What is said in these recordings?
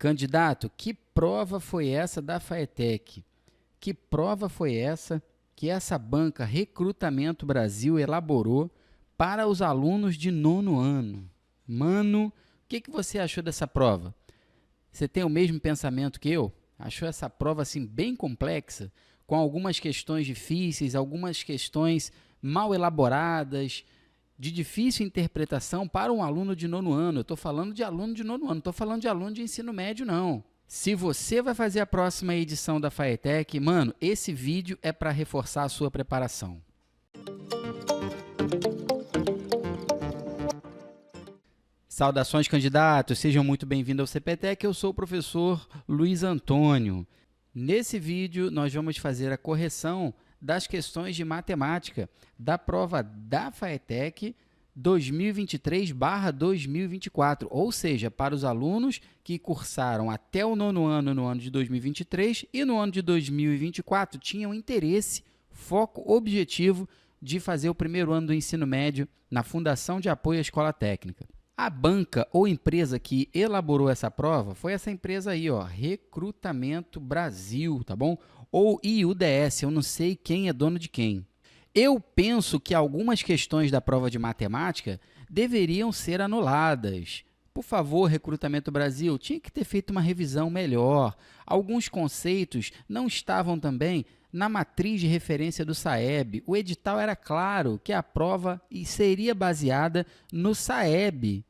Candidato, que prova foi essa da Faetec? Que prova foi essa que essa banca Recrutamento Brasil elaborou para os alunos de 9º ano? Mano, o que você achou dessa prova? Você tem o mesmo pensamento que eu? Achou essa prova assim bem complexa, com algumas questões difíceis, algumas questões mal elaboradas, de difícil interpretação para um aluno de 9º ano. Eu estou falando de aluno de 9º ano, não estou falando de aluno de ensino médio, não. Se você vai fazer a próxima edição da Faetec, mano, esse vídeo é para reforçar a sua preparação. Saudações, candidatos! Sejam muito bem-vindos ao CPTEC. Eu sou o professor Luiz Antônio. Nesse vídeo, nós vamos fazer a correção das questões de matemática da prova da Faetec 2023/2024, ou seja, para os alunos que cursaram até o 9º ano no ano de 2023 e no ano de 2024 tinham interesse, foco, objetivo de fazer o primeiro ano do ensino médio na Fundação de Apoio à Escola Técnica. A banca ou empresa que elaborou essa prova foi essa empresa aí, ó, Recrutamento Brasil, tá bom? Ou IUDS, eu não sei quem é dono de quem. Eu penso que algumas questões da prova de matemática deveriam ser anuladas. Por favor, Recrutamento Brasil, tinha que ter feito uma revisão melhor. Alguns conceitos não estavam também na matriz de referência do SAEB. O edital era claro que a prova seria baseada no SAEB.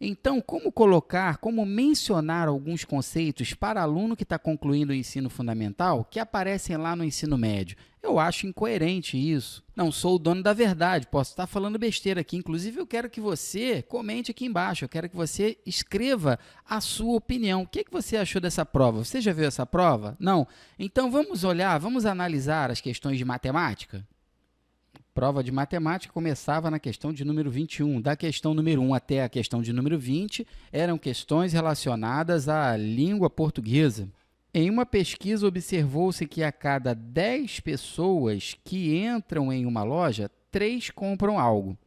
Então, como mencionar alguns conceitos para aluno que está concluindo o ensino fundamental que aparecem lá no ensino médio? Eu acho incoerente isso. Não sou o dono da verdade, posso estar falando besteira aqui. Inclusive, eu quero que você comente aqui embaixo, eu quero que você escreva a sua opinião. O que você achou dessa prova? Você já viu essa prova? Não? Então, vamos analisar as questões de matemática? Prova de matemática começava na questão de número 21. Da questão número 1 até a questão de número 20 eram questões relacionadas à língua portuguesa. Em uma pesquisa, observou-se que a cada 10 pessoas que entram em uma loja, 3 compram algo.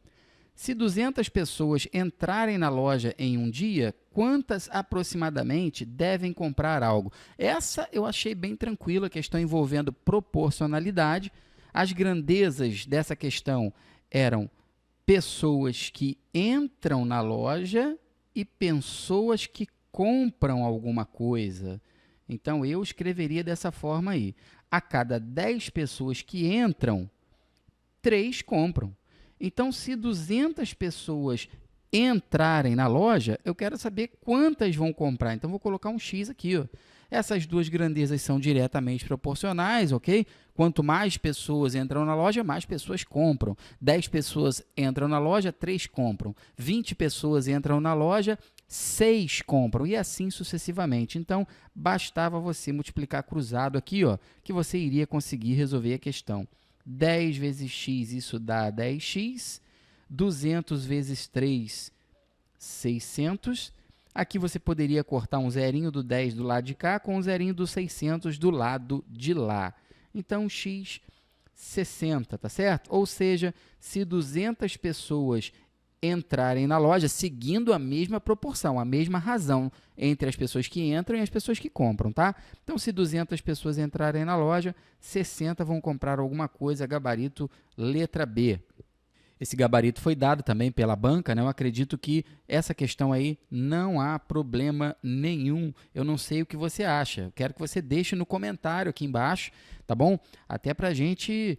Se 200 pessoas entrarem na loja em um dia, quantas aproximadamente devem comprar algo? Essa eu achei bem tranquila, a questão envolvendo proporcionalidade. As grandezas dessa questão eram pessoas que entram na loja e pessoas que compram alguma coisa. Então, eu escreveria dessa forma aí. A cada 10 pessoas que entram, 3 compram. Então, se 200 pessoas entrarem na loja, eu quero saber quantas vão comprar. Então, vou colocar um X aqui, ó. Essas duas grandezas são diretamente proporcionais, ok? Quanto mais pessoas entram na loja, mais pessoas compram. 10 pessoas entram na loja, 3 compram. 20 pessoas entram na loja, 6 compram. E assim sucessivamente. Então, bastava você multiplicar cruzado aqui, ó, que você iria conseguir resolver a questão. 10 vezes x, isso dá 10x. 200 vezes 3, 600. Aqui você poderia cortar um zerinho do 10 do lado de cá com um zerinho do 600 do lado de lá. Então, x 60, tá certo? Ou seja, se 200 pessoas entrarem na loja, seguindo a mesma proporção, a mesma razão entre as pessoas que entram e as pessoas que compram, tá? Então, se 200 pessoas entrarem na loja, 60 vão comprar alguma coisa, gabarito letra B. Esse gabarito foi dado também pela banca, né? Eu acredito que essa questão aí não há problema nenhum. Eu não sei o que você acha. Eu quero que você deixe no comentário aqui embaixo, tá bom? Até para a gente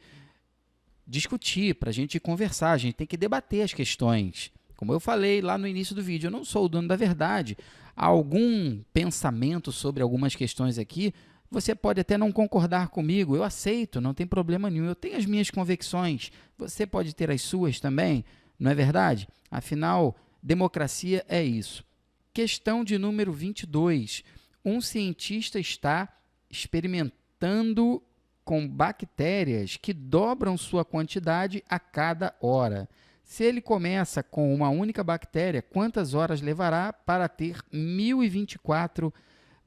discutir, para a gente conversar. A gente tem que debater as questões. Como eu falei lá no início do vídeo, eu não sou o dono da verdade. Há algum pensamento sobre algumas questões aqui, você pode até não concordar comigo, eu aceito, não tem problema nenhum. Eu tenho as minhas convicções, você pode ter as suas também, não é verdade? Afinal, democracia é isso. Questão de número 22. Um cientista está experimentando com bactérias que dobram sua quantidade a cada hora. Se ele começa com uma única bactéria, quantas horas levará para ter 1024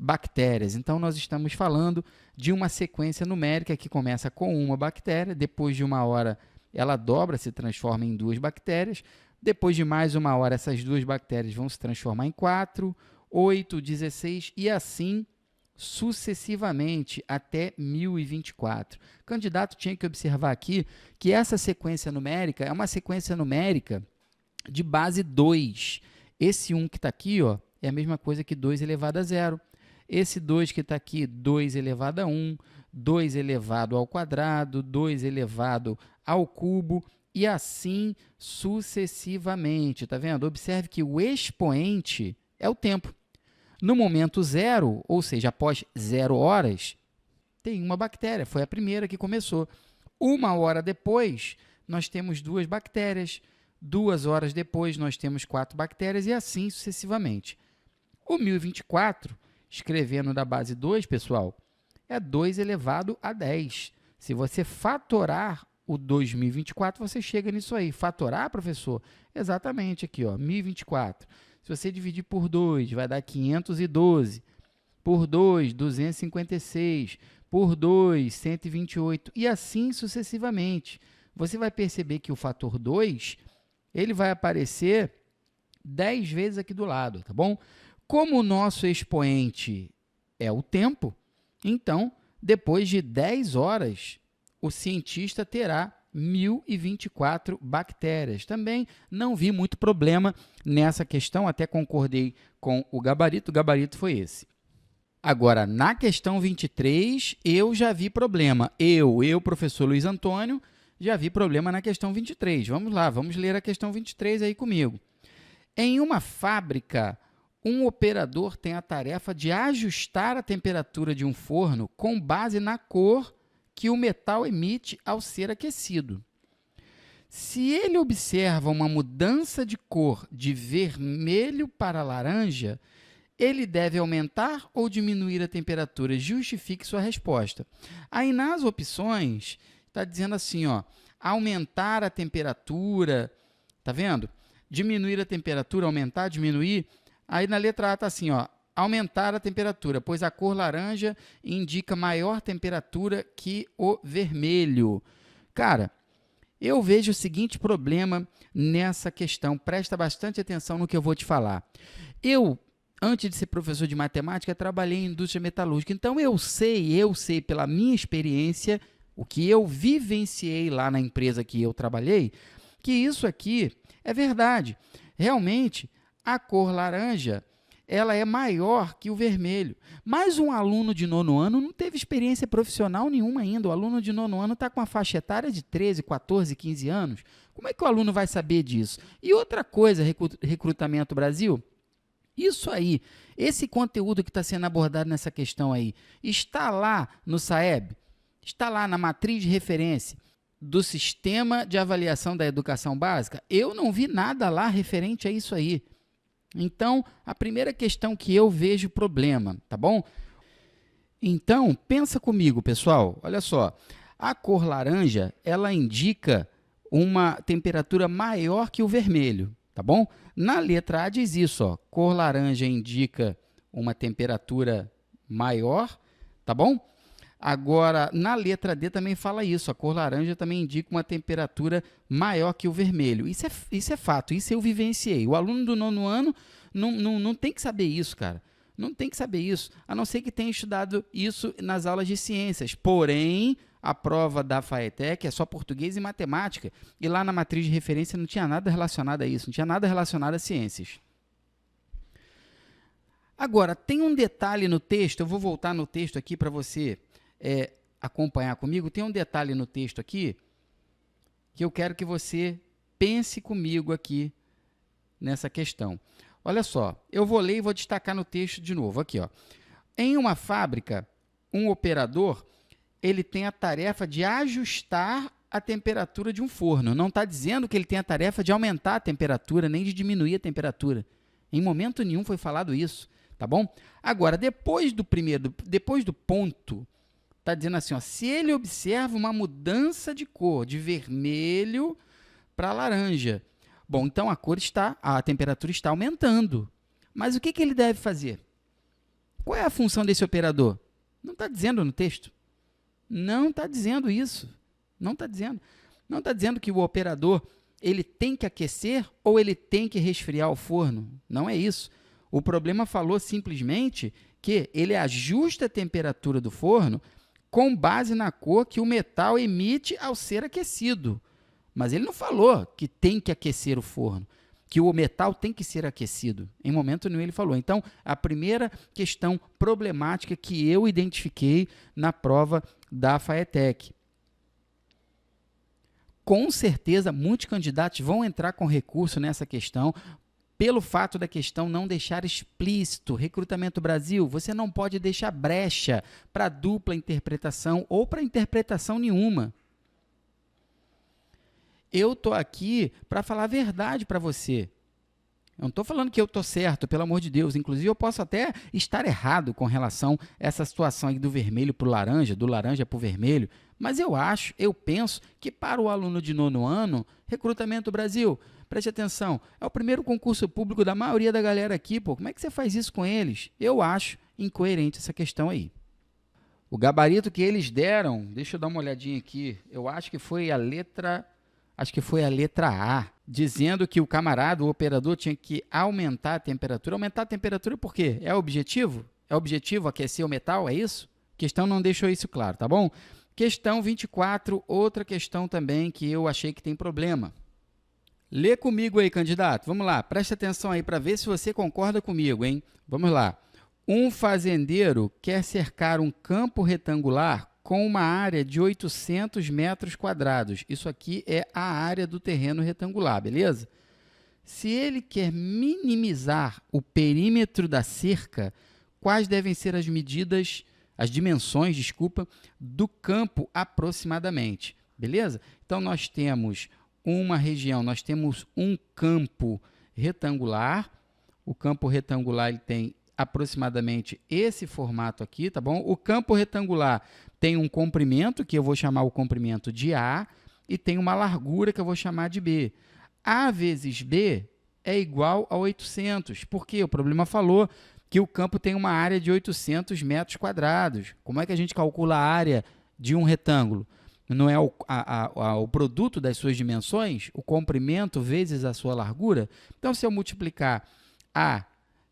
bactérias? Então, nós estamos falando de uma sequência numérica que começa com uma bactéria, depois de uma hora ela dobra, se transforma em 2 bactérias, depois de mais uma hora essas 2 bactérias vão se transformar em 4, 8, 16 e assim sucessivamente até 1024. O candidato tinha que observar aqui que essa sequência numérica é uma sequência numérica de base 2. Esse 1 que está aqui, ó, é a mesma coisa que 2 elevado a 0. Esse 2 que está aqui, 2 elevado a 1, 2 elevado ao quadrado, 2 elevado ao cubo, e assim sucessivamente. Tá vendo? Observe que o expoente é o tempo. No momento zero, ou seja, após 0 horas, tem uma bactéria, foi a primeira que começou. 1 hora depois, nós temos 2 bactérias. 2 horas depois, nós temos 4 bactérias e assim sucessivamente. O 1024, escrevendo da base 2, pessoal, é 2 elevado a 10. Se você fatorar o 2024, você chega nisso aí. Fatorar, professor? Exatamente aqui, ó, 1024. Se você dividir por 2, vai dar 512. Por 2, 256. Por 2, 128. E assim sucessivamente. Você vai perceber que o fator 2, ele vai aparecer 10 vezes aqui do lado, tá bom? Como o nosso expoente é o tempo, então, depois de 10 horas, o cientista terá 1024 bactérias. Também não vi muito problema nessa questão, até concordei com o gabarito foi esse. Agora, na questão 23, eu já vi problema. Eu, professor Luiz Antônio, já vi problema na questão 23. Vamos lá, vamos ler a questão 23 aí comigo. Em uma fábrica, um operador tem a tarefa de ajustar a temperatura de um forno com base na cor que o metal emite ao ser aquecido. Se ele observa uma mudança de cor de vermelho para laranja, ele deve aumentar ou diminuir a temperatura? Justifique sua resposta. Aí nas opções, está dizendo assim, ó, aumentar a temperatura, tá vendo? Diminuir a temperatura, aumentar, diminuir. Aí na letra A está assim, ó, aumentar a temperatura, pois a cor laranja indica maior temperatura que o vermelho. Cara, eu vejo o seguinte problema nessa questão. Presta bastante atenção no que eu vou te falar. Eu, antes de ser professor de matemática, trabalhei em indústria metalúrgica. Então, eu sei pela minha experiência, o que eu vivenciei lá na empresa que eu trabalhei, que isso aqui é verdade. Realmente, a cor laranja, ela é maior que o vermelho. Mas um aluno de 9º ano não teve experiência profissional nenhuma ainda. O aluno de 9º ano está com a faixa etária de 13, 14, 15 anos. Como é que o aluno vai saber disso? E outra coisa, Recrutamento Brasil, isso aí, esse conteúdo que está sendo abordado nessa questão aí, está lá no SAEB? Está lá na matriz de referência do Sistema de Avaliação da Educação Básica? Eu não vi nada lá referente a isso aí. Então, a primeira questão que eu vejo problema, tá bom? Então, pensa comigo, pessoal. Olha só, a cor laranja, ela indica uma temperatura maior que o vermelho, tá bom? Na letra A diz isso, ó, cor laranja indica uma temperatura maior, tá bom? Agora, na letra D também fala isso, a cor laranja também indica uma temperatura maior que o vermelho. Isso é fato, isso eu vivenciei. O aluno do 9º ano não tem que saber isso, cara. Não tem que saber isso, a não ser que tenha estudado isso nas aulas de ciências. Porém, a prova da FAETEC é só português e matemática, e lá na matriz de referência não tinha nada relacionado a isso, não tinha nada relacionado a ciências. Agora, tem um detalhe no texto, eu vou voltar no texto aqui para você acompanhar comigo. Tem um detalhe no texto aqui que eu quero que você pense comigo aqui nessa questão. Olha só, eu vou ler e vou destacar no texto de novo. Aqui, ó. Em uma fábrica, um operador ele tem a tarefa de ajustar a temperatura de um forno. Não está dizendo que ele tem a tarefa de aumentar a temperatura, nem de diminuir a temperatura. Em momento nenhum foi falado isso, tá bom? Agora, depois do ponto, está dizendo assim, ó, se ele observa uma mudança de cor, de vermelho para laranja. Bom, então a temperatura está aumentando. Mas o que ele deve fazer? Qual é a função desse operador? Não está dizendo no texto. Não está dizendo isso. Não está dizendo. Não está dizendo que o operador ele tem que aquecer ou ele tem que resfriar o forno. Não é isso. O problema falou simplesmente que ele ajusta a temperatura do forno com base na cor que o metal emite ao ser aquecido. Mas ele não falou que tem que aquecer o forno, que o metal tem que ser aquecido. Em momento nenhum ele falou. Então, a primeira questão problemática que eu identifiquei na prova da FAETEC. Com certeza, muitos candidatos vão entrar com recurso nessa questão, pelo fato da questão não deixar explícito. Recrutamento Brasil, você não pode deixar brecha para dupla interpretação ou para interpretação nenhuma. Eu estou aqui para falar a verdade para você. Eu não estou falando que eu estou certo, pelo amor de Deus. Inclusive, eu posso até estar errado com relação a essa situação aí do vermelho para o laranja, do laranja para o vermelho. Mas eu penso que para o aluno de 9º ano, Recrutamento Brasil, preste atenção, é o primeiro concurso público da maioria da galera aqui, pô. Como é que você faz isso com eles? Eu acho incoerente essa questão aí. O gabarito que eles deram, deixa eu dar uma olhadinha aqui, eu acho que foi a letra A, dizendo que o camarada, o operador, tinha que aumentar a temperatura. Aumentar a temperatura por quê? É o objetivo? É o objetivo aquecer o metal? É isso? A questão não deixou isso claro, tá bom? Questão 24, outra questão também que eu achei que tem problema. Lê comigo aí, candidato. Vamos lá, preste atenção aí para ver se você concorda comigo, hein? Vamos lá. Um fazendeiro quer cercar um campo retangular com uma área de 800 metros quadrados. Isso aqui é a área do terreno retangular, beleza? Se ele quer minimizar o perímetro da cerca, quais devem ser as dimensões, do campo aproximadamente, beleza? Então, nós temos uma região, nós temos um campo retangular. O campo retangular ele tem aproximadamente esse formato aqui, tá bom? O campo retangular tem um comprimento, que eu vou chamar o comprimento de A, e tem uma largura, que eu vou chamar de B. A vezes B é igual a 800. Por quê? O problema falou que o campo tem uma área de 800 metros quadrados. Como é que a gente calcula a área de um retângulo? Não é o produto das suas dimensões? O comprimento vezes a sua largura? Então, se eu multiplicar A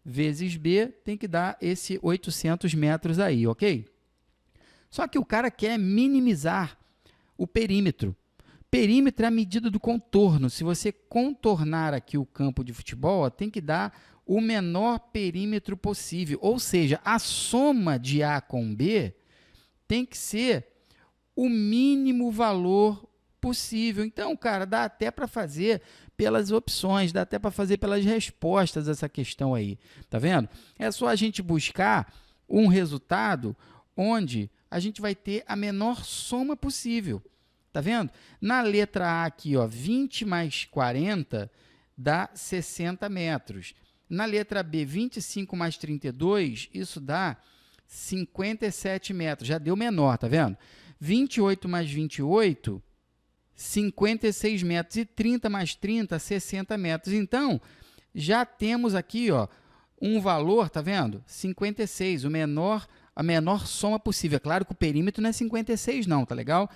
vezes B, tem que dar esse 800 metros aí, ok? Só que o cara quer minimizar o perímetro. Perímetro é a medida do contorno. Se você contornar aqui o campo de futebol, tem que dar o menor perímetro possível. Ou seja, a soma de A com B tem que ser o mínimo valor possível. Então, cara, dá até para fazer pelas opções, dá até para fazer pelas respostas essa questão aí. Tá vendo? É só a gente buscar um resultado onde a gente vai ter a menor soma possível. Tá vendo? Na letra A aqui, ó, 20 mais 40 dá 60 metros. Na letra B, 25 mais 32, isso dá 57 metros. Já deu menor, tá vendo? 28 mais 28, 56 metros. E 30 mais 30, 60 metros. Então, já temos aqui, ó, um valor, tá vendo? 56, a menor soma possível. É claro que o perímetro não é 56 não, tá legal?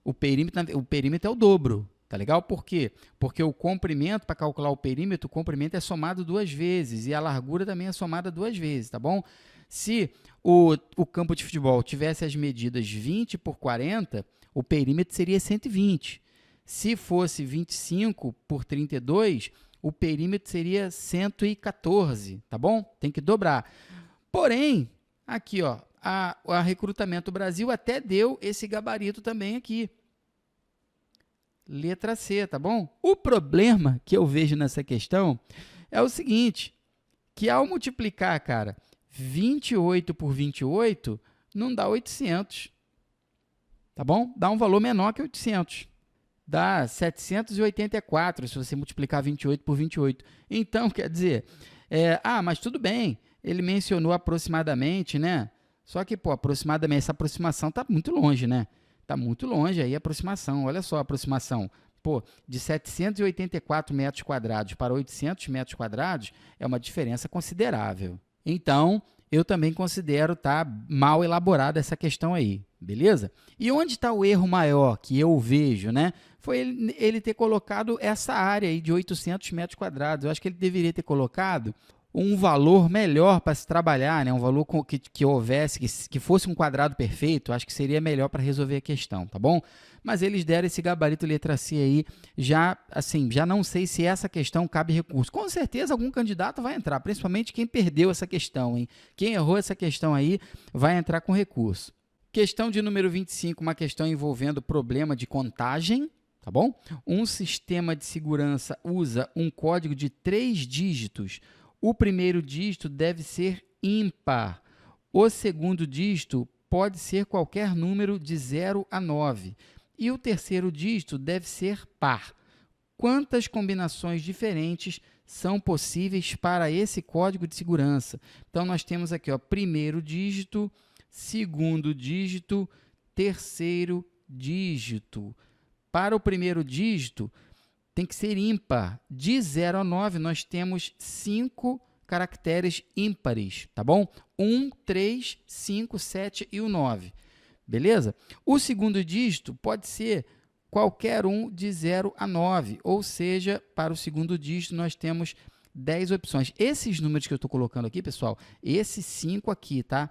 O perímetro é o dobro, tá legal? Por quê? Porque o comprimento, para calcular o perímetro é somado 2 vezes e a largura também é somada 2 vezes, tá bom? Se o campo de futebol tivesse as medidas 20 por 40, o perímetro seria 120. Se fosse 25 por 32, o perímetro seria 114, tá bom? Tem que dobrar. Porém, aqui, ó, a Recrutamento Brasil até deu esse gabarito também aqui. Letra C, tá bom? O problema que eu vejo nessa questão é o seguinte, que ao multiplicar, cara, 28 por 28, não dá 800, tá bom? Dá um valor menor que 800. Dá 784 se você multiplicar 28 por 28. Então, quer dizer, mas tudo bem, ele mencionou aproximadamente, né? Só que, pô, aproximadamente, essa aproximação está muito longe, né? Está muito longe aí a aproximação. Olha só a aproximação. Pô, de 784 metros quadrados para 800 metros quadrados é uma diferença considerável. Então, eu também considero tá mal elaborada essa questão aí, beleza? E onde está o erro maior que eu vejo, né? Foi ele ter colocado essa área aí de 800 metros quadrados. Eu acho que ele deveria ter colocado um valor melhor para se trabalhar, né? Um valor que houvesse, que fosse um quadrado perfeito, acho que seria melhor para resolver a questão, tá bom? Mas eles deram esse gabarito letra C aí, já não sei se essa questão cabe recurso. Com certeza algum candidato vai entrar, principalmente quem perdeu essa questão, hein? Quem errou essa questão aí vai entrar com recurso. Questão de número 25, uma questão envolvendo problema de contagem, tá bom? Um sistema de segurança usa um código de 3 dígitos. O primeiro dígito deve ser ímpar. O segundo dígito pode ser qualquer número de 0 a 9. E o terceiro dígito deve ser par. Quantas combinações diferentes são possíveis para esse código de segurança? Então, nós temos aqui, ó, primeiro dígito, segundo dígito, terceiro dígito. Para o primeiro dígito, tem que ser ímpar. De 0 a 9, nós temos 5 caracteres ímpares, tá bom? 1, 3, 5, 7 e o 9. Beleza? O segundo dígito pode ser qualquer um de 0 a 9, ou seja, para o segundo dígito nós temos 10 opções. Esses números que eu estou colocando aqui, pessoal, esse 5 aqui, tá?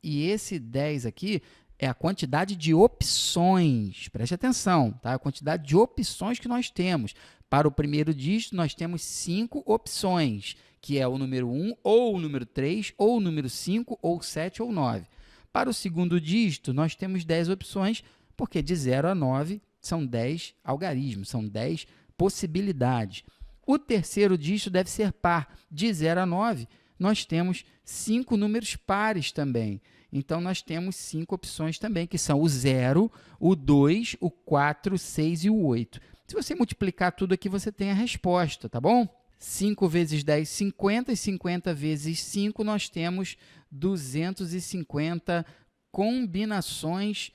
E esse 10 aqui é a quantidade de opções. Preste atenção, tá? A quantidade de opções que nós temos. Para o primeiro dígito, nós temos 5 opções, que é o número 1, ou o número 3, ou o número 5, ou 7, ou 9. Para o segundo dígito, nós temos 10 opções, porque de 0 a 9 são 10 algarismos, são 10 possibilidades. O terceiro dígito deve ser par. De 0 a 9, nós temos 5 números pares também. Então, nós temos 5 opções também, que são o 0, o 2, o 4, o 6 e o 8. Se você multiplicar tudo aqui, você tem a resposta, tá bom? 5 vezes 10, 50, e 50 vezes 5, nós temos 250 combinações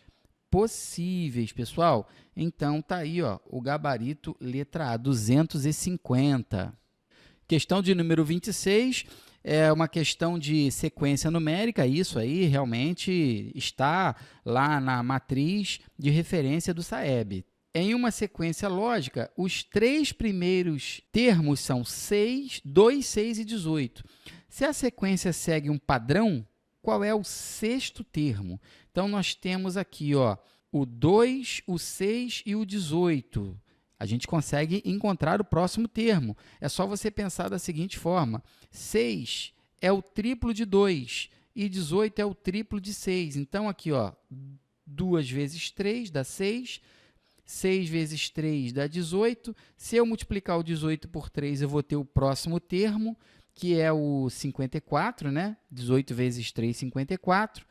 possíveis, pessoal. Então, tá aí, ó, o gabarito letra A, 250. Questão de número 26, é uma questão de sequência numérica, isso aí realmente está lá na matriz de referência do SAEB. Em uma sequência lógica, os 3 primeiros termos são 6, 2, 6 e 18. Se a sequência segue um padrão, qual é o sexto termo? Então, nós temos aqui, ó, o 2, o 6 e o 18. A gente consegue encontrar o próximo termo. É só você pensar da seguinte forma. 6 é o triplo de 2 e 18 é o triplo de 6. Então, aqui, ó, 2 vezes 3 dá 6. 6 vezes 3 dá 18. Se eu multiplicar o 18 por 3, eu vou ter o próximo termo, que é o 54, né? 18 vezes 3, 54.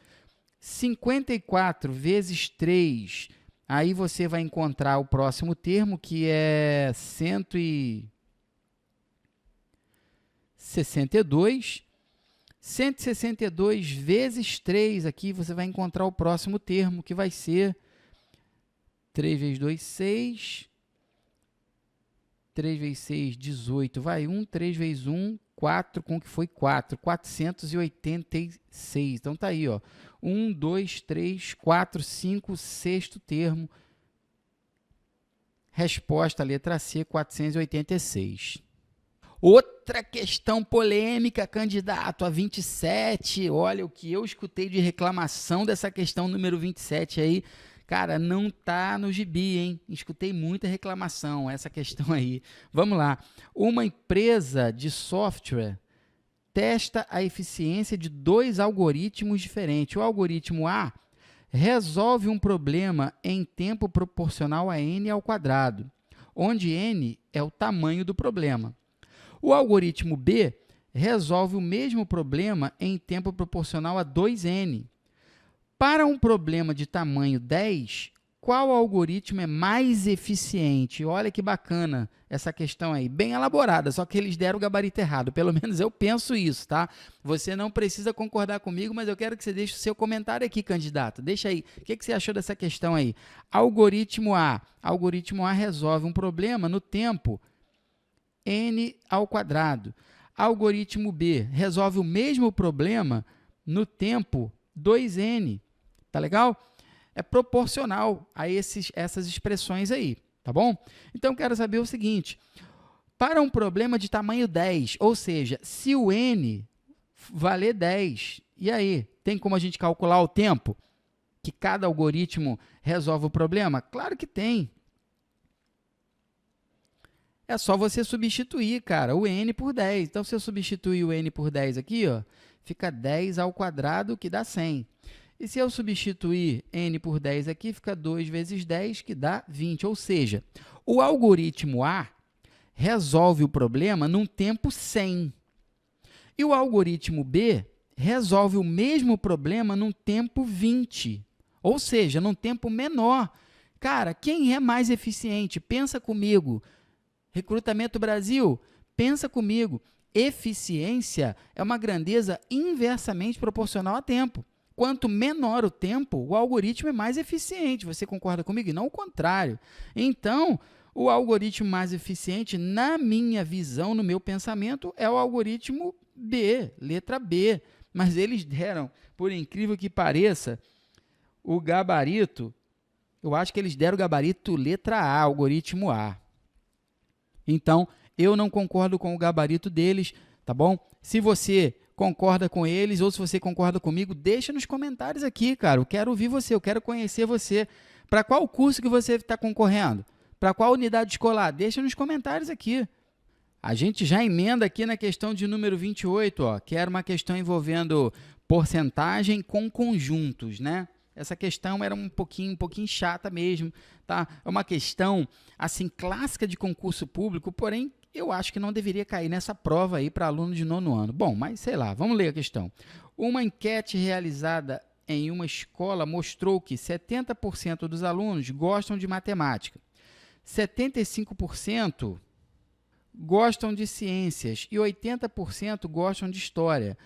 54 vezes 3, aí você vai encontrar o próximo termo, que é 162. 162 vezes 3, aqui você vai encontrar o próximo termo, que vai ser 3 vezes 2, 6. 3 vezes 6, 18. Vai 1, 3 vezes 1, 4, com que foi 4. 486. Então, tá aí, ó. 1, 2, 3, 4, 5, sexto termo. Resposta, letra C, 486. Outra questão polêmica, candidato, a 27. Olha, o que eu escutei de reclamação dessa questão número 27 aí, cara, não tá no gibi, hein? Escutei muita reclamação, essa questão aí. Vamos lá. Uma empresa de software testa a eficiência de 2 algoritmos diferentes. O algoritmo A resolve um problema em tempo proporcional a n ao quadrado, onde n é o tamanho do problema. O algoritmo B resolve o mesmo problema em tempo proporcional a 2n. Para um problema de tamanho 10, qual algoritmo é mais eficiente? Olha que bacana essa questão aí, bem elaborada, só que eles deram o gabarito errado, pelo menos eu penso isso, tá? Você não precisa concordar comigo, mas eu quero que você deixe o seu comentário aqui, candidato. Deixa aí, o que você achou dessa questão aí? Algoritmo A resolve um problema no tempo n ao quadrado. Algoritmo B resolve o mesmo problema no tempo 2n. Tá legal? É proporcional a essas expressões aí, tá bom? Então, quero saber o seguinte, Para um problema de tamanho 10, ou seja, se o n valer 10, e aí, tem como a gente calcular o tempo que cada algoritmo resolve o problema? Claro que tem. É só você substituir, cara, o n por 10. Então, se eu substituir o n por 10 aqui, ó, fica 10 ao quadrado, que dá 100. E se eu substituir n por 10 aqui, fica 2 vezes 10, que dá 20. Ou seja, o algoritmo A resolve o problema num tempo 100. E o algoritmo B resolve o mesmo problema num tempo 20. Ou seja, num tempo menor. Cara, quem é mais eficiente? Pensa comigo. Recrutamento Brasil, pensa comigo. Eficiência é uma grandeza inversamente proporcional a tempo. Quanto menor o tempo, o algoritmo é mais eficiente. Você concorda comigo? E não o contrário. Então, o algoritmo mais eficiente, na minha visão, no meu pensamento, é o algoritmo B, letra B. Mas eles deram, por incrível que pareça, o gabarito, eu acho que eles deram o gabarito letra A, algoritmo A. Então, eu não concordo com o gabarito deles, tá bom? Se você concorda com eles ou se você concorda comigo, deixa nos comentários aqui, cara. Eu quero ouvir você, eu quero conhecer você. Para qual curso que você está concorrendo? Para qual unidade escolar? Deixa nos comentários aqui. A gente já emenda aqui na questão de número 28, ó, que era uma questão envolvendo porcentagem com conjuntos, né? Essa questão era um pouquinho chata mesmo, tá? É uma questão, assim, clássica de concurso público, porém, eu acho que não deveria cair nessa prova aí para aluno de 9º ano. Bom, mas sei lá, vamos ler a questão. Uma enquete realizada em uma escola mostrou que 70% dos alunos gostam de matemática, 75% gostam de ciências e 80% gostam de história.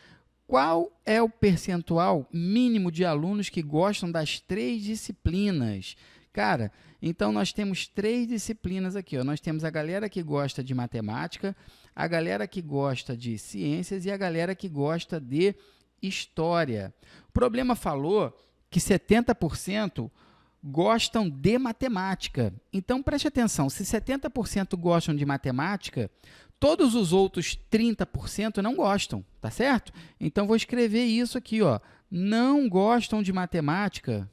Qual é o percentual mínimo de alunos que gostam das 3 disciplinas? Cara, então nós temos 3 disciplinas aqui, ó. Nós temos a galera que gosta de matemática, a galera que gosta de ciências e a galera que gosta de história. O problema falou que 70% gostam de matemática. Então, preste atenção, se 70% gostam de matemática, todos os outros 30% não gostam, tá certo? Então, vou escrever isso aqui, ó. Não gostam de matemática,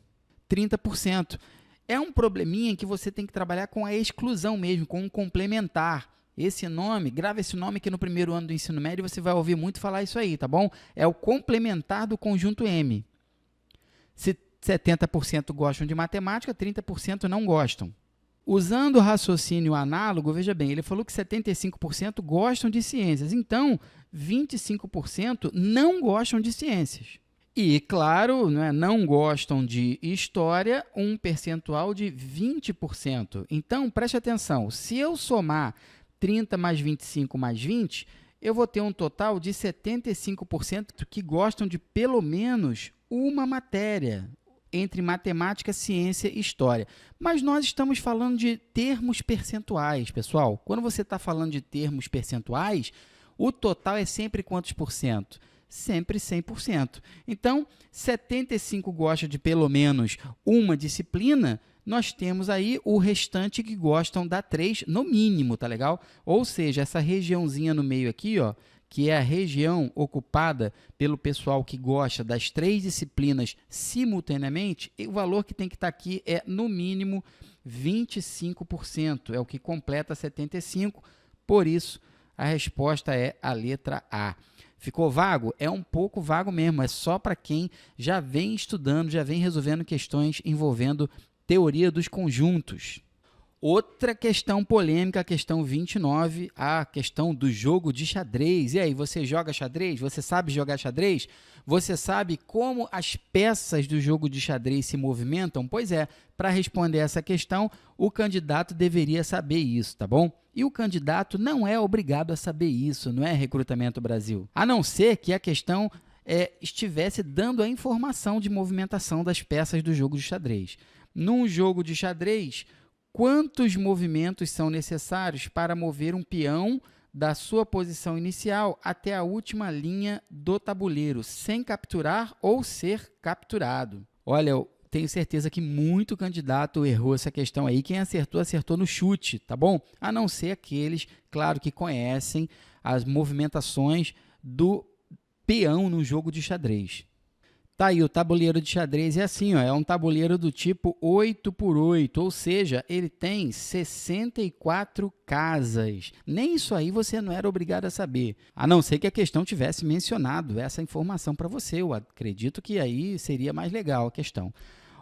30%. É um probleminha que você tem que trabalhar com a exclusão mesmo, com um complementar. Esse nome, grava esse nome aqui no primeiro ano do ensino médio, você vai ouvir muito falar isso aí, tá bom? É o complementar do conjunto M. Se 70% gostam de matemática, 30% não gostam. Usando o raciocínio análogo, veja bem, ele falou que 75% gostam de ciências, então 25% não gostam de ciências. E, claro, não gostam de história, um percentual de 20%. Então, preste atenção, se eu somar 30 mais 25 mais 20, eu vou ter um total de 75% que gostam de pelo menos uma matéria, entre matemática, ciência e história. Mas nós estamos falando de termos percentuais, pessoal. Quando você está falando de termos percentuais, o total é sempre quantos por cento? Sempre 100%. Então, 75% gosta de pelo menos uma disciplina, nós temos aí o restante que gostam da 3 no mínimo, tá legal? Ou seja, essa regiãozinha no meio aqui, ó, que é a região ocupada pelo pessoal que gosta das 3 disciplinas simultaneamente, e o valor que tem que estar aqui é, no mínimo, 25%. É o que completa 75%, por isso, a resposta é a letra A. Ficou vago? É um pouco vago mesmo, é só para quem já vem estudando, já vem resolvendo questões envolvendo teoria dos conjuntos. Outra questão polêmica, a questão 29, a questão do jogo de xadrez. E aí, você joga xadrez? Você sabe jogar xadrez? Você sabe como as peças do jogo de xadrez se movimentam? Pois é, para responder essa questão, o candidato deveria saber isso, tá bom? E o candidato não é obrigado a saber isso, não é, Recrutamento Brasil? A não ser que a questão estivesse dando a informação de movimentação das peças do jogo de xadrez. Num jogo de xadrez, quantos movimentos são necessários para mover um peão da sua posição inicial até a última linha do tabuleiro, sem capturar ou ser capturado? Olha, tenho certeza que muito candidato errou essa questão aí. Quem acertou, acertou no chute, tá bom? A não ser aqueles, claro, que conhecem as movimentações do peão no jogo de xadrez. Tá aí, o tabuleiro de xadrez é assim, ó, é um tabuleiro do tipo 8x8, ou seja, ele tem 64 casas. Nem isso aí você não era obrigado a saber, a não ser que a questão tivesse mencionado essa informação para você. Eu acredito que aí seria mais legal a questão.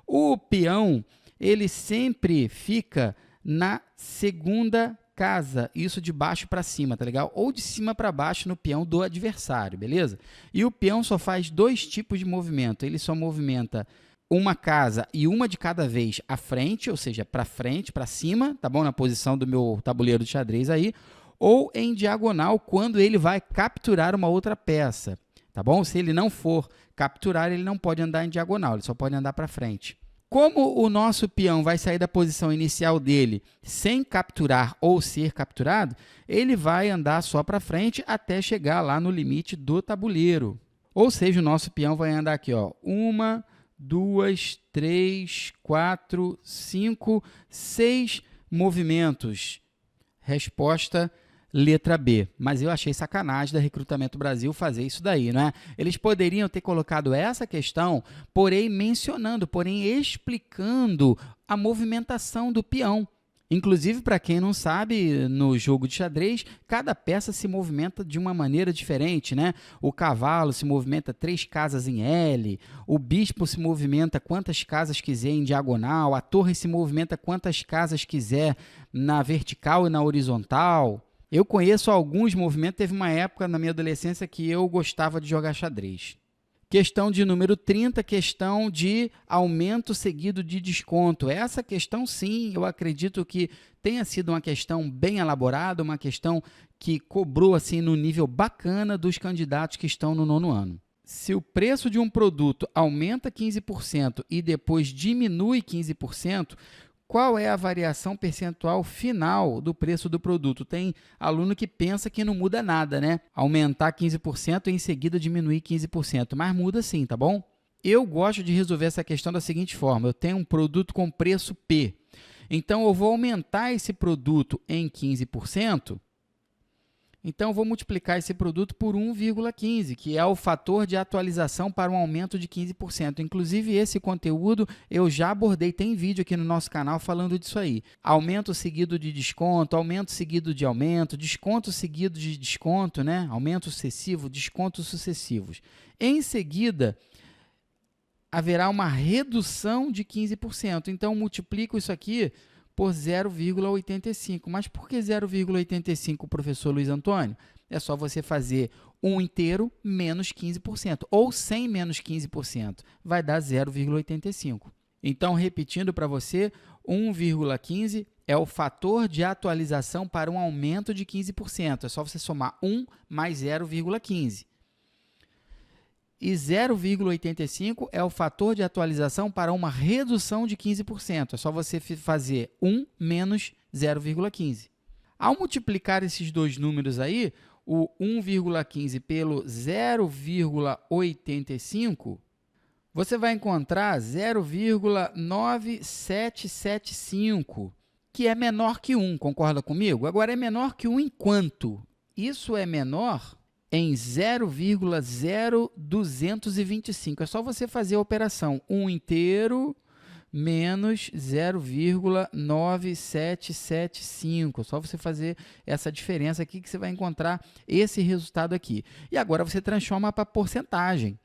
O peão, ele sempre fica na segunda casa, isso de baixo para cima, tá legal? Ou de cima para baixo no peão do adversário, beleza? E o peão só faz dois tipos de movimento, ele só movimenta uma casa e uma de cada vez à frente, ou seja, para frente, para cima, tá bom? Na posição do meu tabuleiro de xadrez aí, ou em diagonal quando ele vai capturar uma outra peça, tá bom? Se ele não for capturar, ele não pode andar em diagonal, ele só pode andar para frente. Como o nosso peão vai sair da posição inicial dele sem capturar ou ser capturado, ele vai andar só para frente até chegar lá no limite do tabuleiro. Ou seja, o nosso peão vai andar aqui, ó, 1, 2, 3, 4, 5, 6 movimentos. Resposta letra B. Mas eu achei sacanagem da Recrutamento Brasil fazer isso daí, não é? Eles poderiam ter colocado essa questão, porém explicando a movimentação do peão. Inclusive, para quem não sabe, no jogo de xadrez, cada peça se movimenta de uma maneira diferente, né? O cavalo se movimenta 3 casas em L, o bispo se movimenta quantas casas quiser em diagonal, a torre se movimenta quantas casas quiser na vertical e na horizontal. Eu conheço alguns movimentos, teve uma época na minha adolescência que eu gostava de jogar xadrez. Questão de número 30, questão de aumento seguido de desconto. Essa questão, sim, eu acredito que tenha sido uma questão bem elaborada, uma questão que cobrou assim no nível bacana dos candidatos que estão no 9º ano. Se o preço de um produto aumenta 15% e depois diminui 15%, qual é a variação percentual final do preço do produto? Tem aluno que pensa que não muda nada, né? Aumentar 15% e em seguida diminuir 15%, mas muda sim, tá bom? Eu gosto de resolver essa questão da seguinte forma: eu tenho um produto com preço P, então eu vou aumentar esse produto em 15%, então eu vou multiplicar esse produto por 1,15, que é o fator de atualização para um aumento de 15%. Inclusive, esse conteúdo eu já abordei, tem vídeo aqui no nosso canal falando disso aí. Aumento seguido de desconto, aumento seguido de aumento, desconto seguido de desconto, né? Aumento sucessivo, descontos sucessivos. Em seguida, haverá uma redução de 15%. Então, multiplico isso aqui por 0,85. Mas por que 0,85, professor Luiz Antônio? É só você fazer 1 inteiro menos 15%, ou 100 menos 15%, vai dar 0,85. Então, repetindo para você, 1,15 é o fator de atualização para um aumento de 15%. É só você somar 1 mais 0,15. E 0,85 é o fator de atualização para uma redução de 15%. É só você fazer 1 menos 0,15. Ao multiplicar esses dois números aí, o 1,15 pelo 0,85, você vai encontrar 0,9775, que é menor que 1, concorda comigo? Agora, é menor que 1 em quanto? Isso é menor em 0,0225. É só você fazer a operação 1 inteiro menos 0,9775. É só você fazer essa diferença aqui que você vai encontrar esse resultado aqui. E agora você transforma para porcentagem.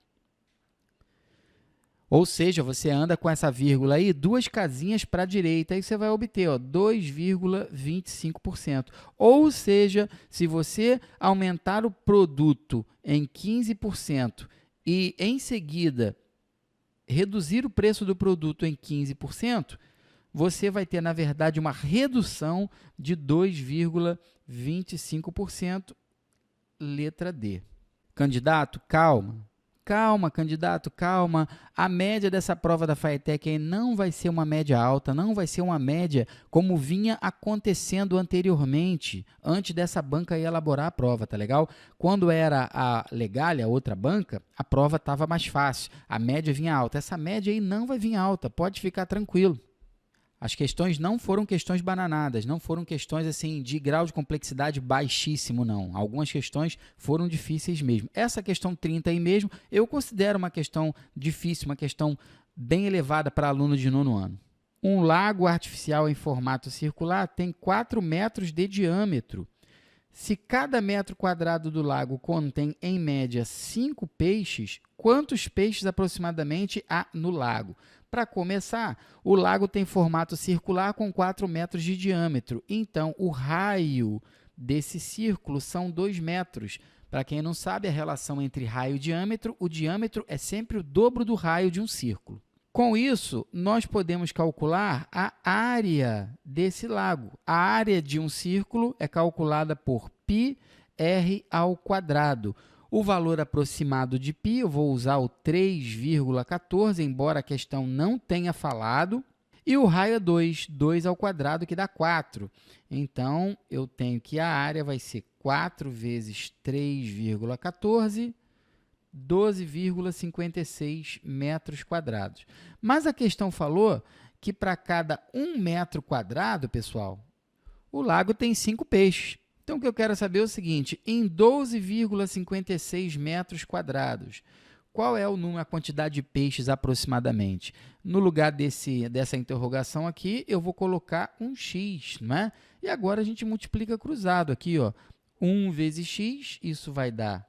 Ou seja, você anda com essa vírgula aí 2 casinhas para a direita, aí você vai obter 2,25%. Ou seja, se você aumentar o produto em 15% e, em seguida, reduzir o preço do produto em 15%, você vai ter, na verdade, uma redução de 2,25%, letra D. Candidato, calma. Calma, candidato, calma. A média dessa prova da FATEC aí não vai ser uma média alta, não vai ser uma média como vinha acontecendo anteriormente, antes dessa banca aí elaborar a prova, tá legal? Quando era a Legália, a outra banca, a prova estava mais fácil, a média vinha alta. Essa média aí não vai vir alta, pode ficar tranquilo. As questões não foram questões bananadas, não foram questões assim de grau de complexidade baixíssimo, não. Algumas questões foram difíceis mesmo. Essa questão 30 aí mesmo, eu considero uma questão difícil, uma questão bem elevada para aluno de nono ano. Um lago artificial em formato circular tem 4 metros de diâmetro. Se cada metro quadrado do lago contém, em média, 5 peixes, quantos peixes aproximadamente há no lago? Para começar, o lago tem formato circular com 4 metros de diâmetro. Então, o raio desse círculo são 2 metros. Para quem não sabe, a relação entre raio e diâmetro, o diâmetro é sempre o dobro do raio de um círculo. Com isso, nós podemos calcular a área desse lago. A área de um círculo é calculada por πr ao quadrado. O valor aproximado de π, eu vou usar o 3,14, embora a questão não tenha falado. E o raio é 2, 2 ao quadrado, que dá 4. Então, eu tenho que a área vai ser 4 vezes 3,14, 12,56 metros quadrados. Mas a questão falou que para cada 1 metro quadrado, pessoal, o lago tem 5 peixes. Então, o que eu quero saber é o seguinte, em 12,56 metros quadrados, qual é o número, a quantidade de peixes aproximadamente? No lugar dessa interrogação aqui, eu vou colocar um x, não é? E agora a gente multiplica cruzado aqui, ó. 1 vezes x, isso vai dar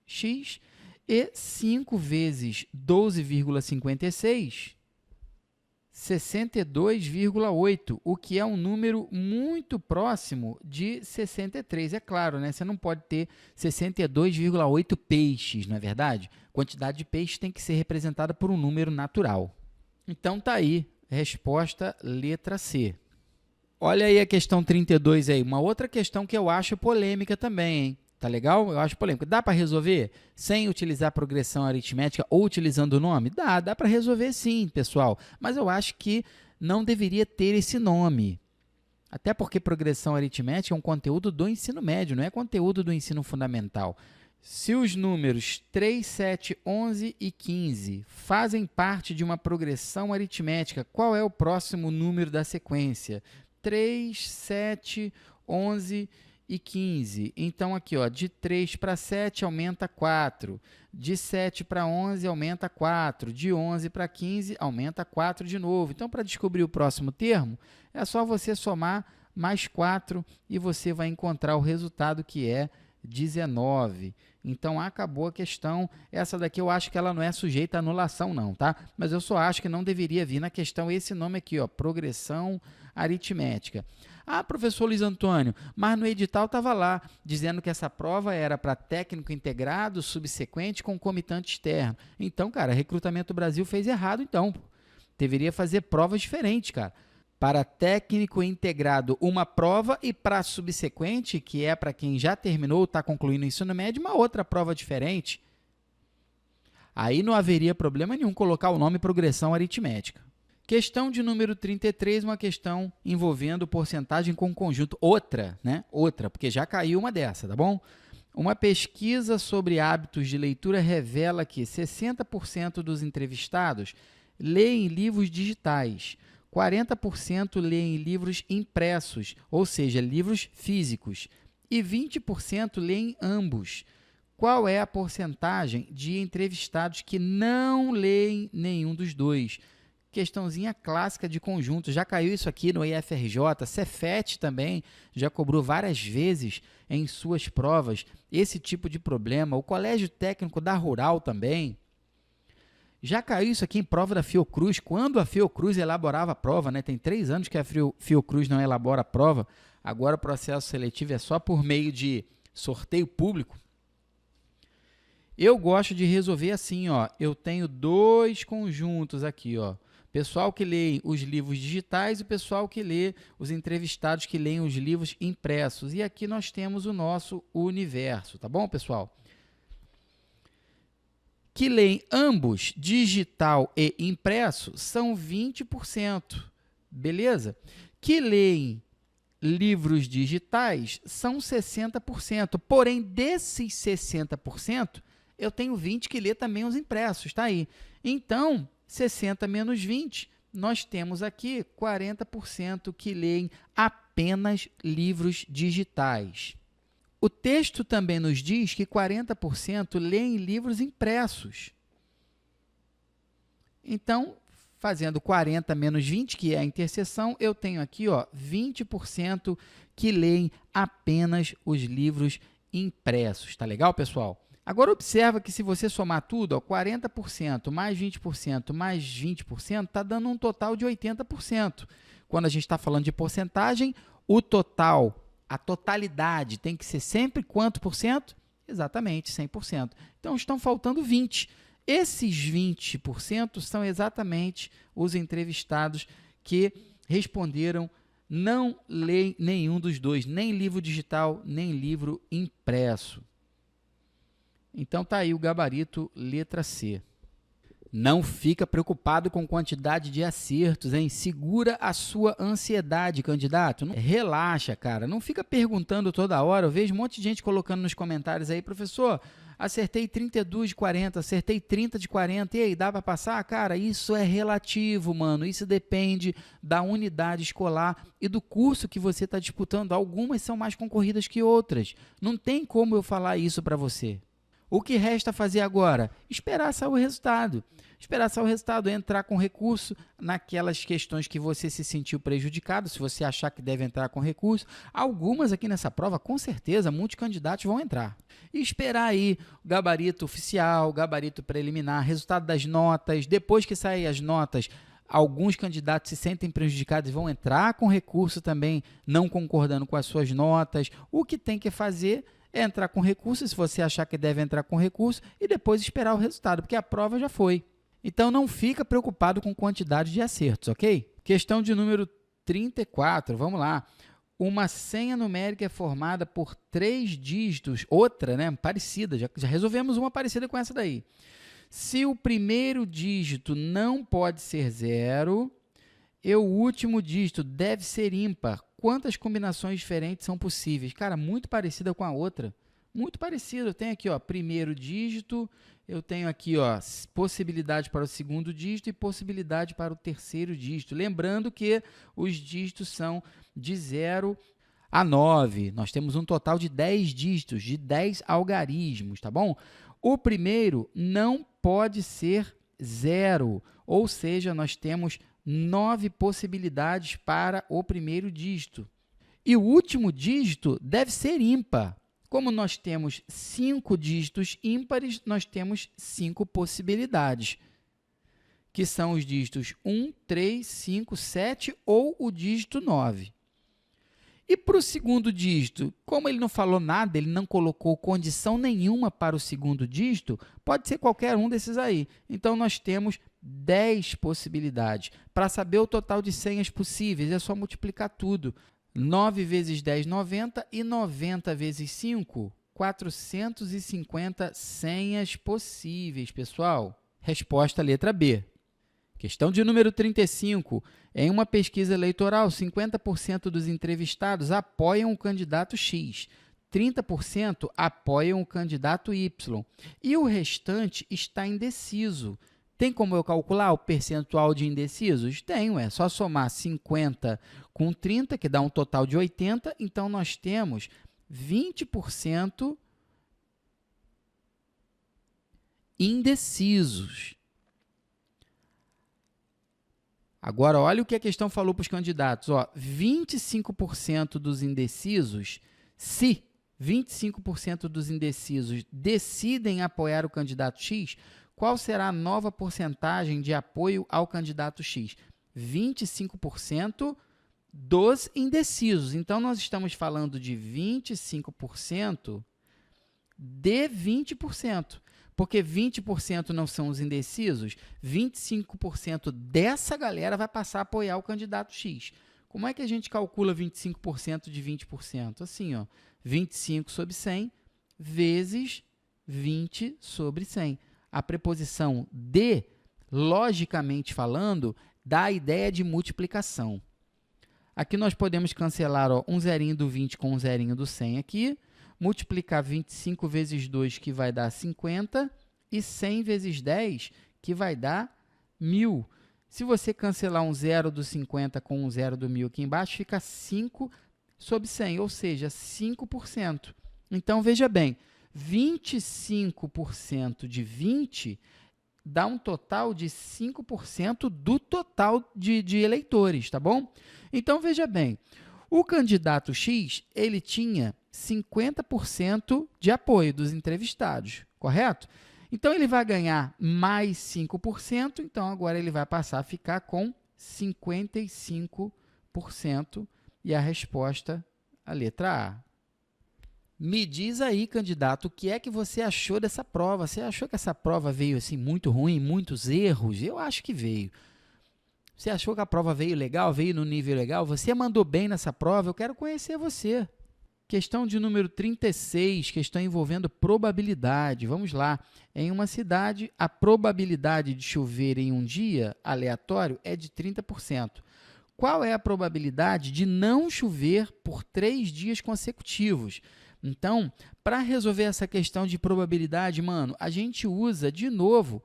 x, e 5 vezes 12,56, 62,8, o que é um número muito próximo de 63. É claro, né? Você não pode ter 62,8 peixes, não é verdade? A quantidade de peixes tem que ser representada por um número natural. Então, tá aí, resposta letra C. Olha aí a questão 32 aí, uma outra questão que eu acho polêmica também, hein? Tá legal? Eu acho polêmico. Dá para resolver sem utilizar progressão aritmética ou utilizando o nome? Dá para resolver sim, pessoal. Mas eu acho que não deveria ter esse nome. Até porque progressão aritmética é um conteúdo do ensino médio, não é conteúdo do ensino fundamental. Se os números 3, 7, 11 e 15 fazem parte de uma progressão aritmética, qual é o próximo número da sequência? 3, 7, 11 e 15. Então, aqui, ó, de 3 para 7 aumenta 4, de 7 para 11 aumenta 4, de 11 para 15 aumenta 4 de novo. Então, para descobrir o próximo termo, é só você somar mais 4 e você vai encontrar o resultado que é 19. Então, acabou a questão. Essa daqui eu acho que ela não é sujeita a anulação não, tá? Mas eu só acho que não deveria vir na questão esse nome aqui, ó, progressão aritmética. Ah, professor Luiz Antônio, mas no edital estava lá, dizendo que essa prova era para técnico integrado, subsequente, concomitante externo. Então, cara, Recrutamento Brasil fez errado, então. Deveria fazer provas diferentes, cara. Para técnico integrado, uma prova, e para subsequente, que é para quem já terminou ou está concluindo o ensino médio, uma outra prova diferente. Aí não haveria problema nenhum colocar o nome progressão aritmética. Questão de número 33, uma questão envolvendo porcentagem com conjunto. Outra, né? Outra, porque já caiu uma dessa, tá bom? Uma pesquisa sobre hábitos de leitura revela que 60% dos entrevistados leem livros digitais, 40% leem livros impressos, ou seja, livros físicos, e 20% leem ambos. Qual é a porcentagem de entrevistados que não leem nenhum dos dois? Questãozinha clássica de conjunto, já caiu isso aqui no IFRJ, Cefet também já cobrou várias vezes em suas provas esse tipo de problema, o Colégio Técnico da Rural também. Já caiu isso aqui em prova da Fiocruz, quando a Fiocruz elaborava a prova, né? Tem 3 anos que a Fiocruz não elabora a prova, agora o processo seletivo é só por meio de sorteio público. Eu gosto de resolver assim, ó, eu tenho 2 conjuntos aqui, ó. Pessoal que lê os livros digitais e o pessoal que lê, os entrevistados que leem os livros impressos. E aqui nós temos o nosso universo, tá bom, pessoal? que leem ambos, digital e impresso, são 20%. Beleza? Que leem livros digitais são 60%. Porém, desses 60%, eu tenho 20 que lê também os impressos, tá aí. Então, 60 menos 20, nós temos aqui 40% que leem apenas livros digitais. O texto também nos diz que 40% leem livros impressos. Então, fazendo 40 menos 20, que é a interseção, eu tenho aqui 20% que leem apenas os livros impressos. Tá legal, pessoal? Agora, observa que se você somar tudo, 40% mais 20% mais 20%, está dando um total de 80%. Quando a gente está falando de porcentagem, o total, a totalidade, tem que ser sempre quanto por cento? Exatamente, 100%. Então, estão faltando 20%. Esses 20% são exatamente os entrevistados que responderam não leem nenhum dos dois, nem livro digital, nem livro impresso. Então, está aí o gabarito letra C. Não fica preocupado com quantidade de acertos, hein? Segura a sua ansiedade, candidato. Não, relaxa, cara. Não fica perguntando toda hora. Eu vejo um monte de gente colocando nos comentários aí, professor, acertei 32 de 40, acertei 30 de 40. E aí, dá para passar? Cara, isso é relativo, mano. Isso depende da unidade escolar e do curso que você está disputando. Algumas são mais concorridas que outras. Não tem como eu falar isso para você. O que resta fazer agora? Esperar sair o resultado. Esperar sair o resultado, entrar com recurso naquelas questões que você se sentiu prejudicado, se você achar que deve entrar com recurso. Algumas aqui nessa prova, com certeza, muitos candidatos vão entrar. E esperar aí o gabarito oficial, gabarito preliminar, resultado das notas. Depois que saírem as notas, alguns candidatos se sentem prejudicados e vão entrar com recurso também, não concordando com as suas notas. O que tem que fazer é entrar com recurso, se você achar que deve entrar com recurso, e depois esperar o resultado, porque a prova já foi. Então, não fica preocupado com quantidade de acertos, ok? Questão de número 34, vamos lá. Uma senha numérica é formada por 3 dígitos, outra, né, parecida, já resolvemos uma parecida com essa daí. Se o primeiro dígito não pode ser 0, e o último dígito deve ser ímpar, quantas combinações diferentes são possíveis? Cara, muito parecida com a outra. Muito parecido. Eu tenho aqui, primeiro dígito, eu tenho aqui, possibilidade para o segundo dígito e possibilidade para o terceiro dígito. Lembrando que os dígitos são de 0 a 9. Nós temos um total de 10 dígitos, de 10 algarismos, tá bom? O primeiro não pode ser 0, ou seja, nós temos 9 possibilidades para o primeiro dígito. E o último dígito deve ser ímpar. Como nós temos 5 dígitos ímpares, nós temos 5 possibilidades, que são os dígitos 1, 3, 5, 7 ou o dígito 9. E para o segundo dígito, como ele não falou nada, ele não colocou condição nenhuma para o segundo dígito, pode ser qualquer um desses aí. Então, nós temos 10 possibilidades. Para saber o total de senhas possíveis, é só multiplicar tudo. 9 vezes 10, 90, e 90 vezes 5, 450 senhas possíveis, pessoal. Resposta letra B. Questão de número 35. Em uma pesquisa eleitoral, 50% dos entrevistados apoiam o candidato X, 30% apoiam o candidato Y e o restante está indeciso. Tem como eu calcular o percentual de indecisos? Tenho, é só somar 50 com 30, que dá um total de 80, então nós temos 20% indecisos. Agora, olha o que a questão falou para os candidatos. 25% dos indecisos, se 25% dos indecisos decidem apoiar o candidato X, qual será a nova porcentagem de apoio ao candidato X? 25% dos indecisos. Então, nós estamos falando de 25% de 20%. Porque 20% não são os indecisos, 25% dessa galera vai passar a apoiar o candidato X. Como é que a gente calcula 25% de 20%? Assim, 25 sobre 100 vezes 20 sobre 100. a preposição de, logicamente falando, dá a ideia de multiplicação. Aqui nós podemos cancelar um zerinho do 20 com um zerinho do 100 aqui, multiplicar 25 vezes 2, que vai dar 50, e 100 vezes 10, que vai dar 1.000. Se você cancelar um zero do 50 com um zero do 1.000 aqui embaixo, fica 5 sobre 100, ou seja, 5%. Então, veja bem, 25% de 20 dá um total de 5% do total de eleitores, tá bom? Então, veja bem, o candidato X, ele tinha 50% de apoio dos entrevistados, correto? Então, ele vai ganhar mais 5%, então agora ele vai passar a ficar com 55%, e a resposta, a letra A. Me diz aí, candidato, o que é que você achou dessa prova? Você achou que essa prova veio assim muito ruim, muitos erros? Eu acho que veio. Você achou que a prova veio legal, veio no nível legal? Você mandou bem nessa prova? Eu quero conhecer você. Questão de número 36, questão envolvendo probabilidade. Vamos lá. Em uma cidade, a probabilidade de chover em um dia aleatório é de 30%. Qual é a probabilidade de não chover por 3 dias consecutivos? Então, para resolver essa questão de probabilidade, a gente usa de novo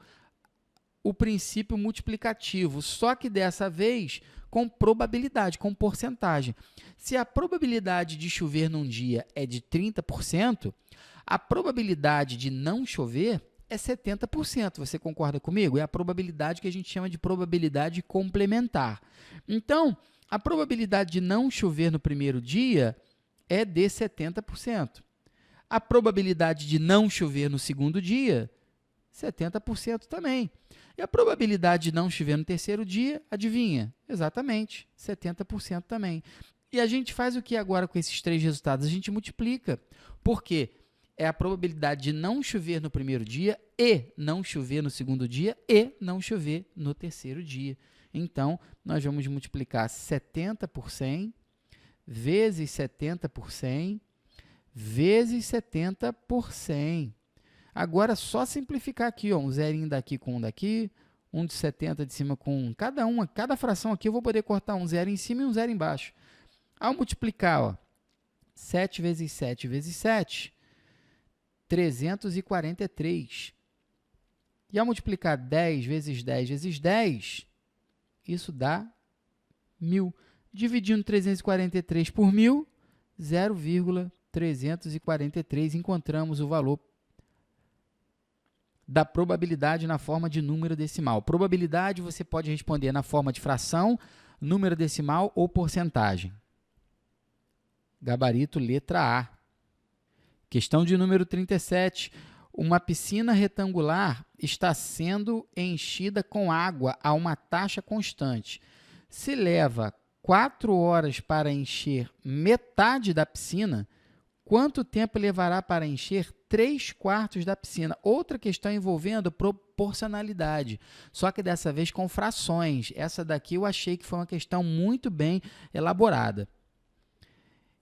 o princípio multiplicativo, só que dessa vez com probabilidade, com porcentagem. Se a probabilidade de chover num dia é de 30%, a probabilidade de não chover é 70%. Você concorda comigo? É a probabilidade que a gente chama de probabilidade complementar. Então, a probabilidade de não chover no primeiro dia é de 70%. A probabilidade de não chover no segundo dia, 70% também. E a probabilidade de não chover no terceiro dia, adivinha? Exatamente, 70% também. E a gente faz o que agora com esses 3 resultados? A gente multiplica. Por quê? É a probabilidade de não chover no primeiro dia e não chover no segundo dia e não chover no terceiro dia. Então, nós vamos multiplicar 70 por 100 vezes 70 por 100 vezes 70 por 100. Agora, só simplificar aqui, um zerinho daqui com um daqui, um de 70 de cima com um. Cada fração aqui eu vou poder cortar um zero em cima e um zero embaixo. Ao multiplicar, 7 vezes 7 vezes 7, 343. E ao multiplicar 10 vezes 10 vezes 10, isso dá 1.000. Dividindo 343 por 1.000, 0,343, encontramos o valor da probabilidade na forma de número decimal. Probabilidade você pode responder na forma de fração, número decimal ou porcentagem. Gabarito letra A. Questão de número 37. Uma piscina retangular está sendo enchida com água a uma taxa constante. Se leva 4 horas para encher metade da piscina, quanto tempo levará para encher 3/4 da piscina? Outra questão envolvendo proporcionalidade, só que dessa vez com frações. Essa daqui eu achei que foi uma questão muito bem elaborada.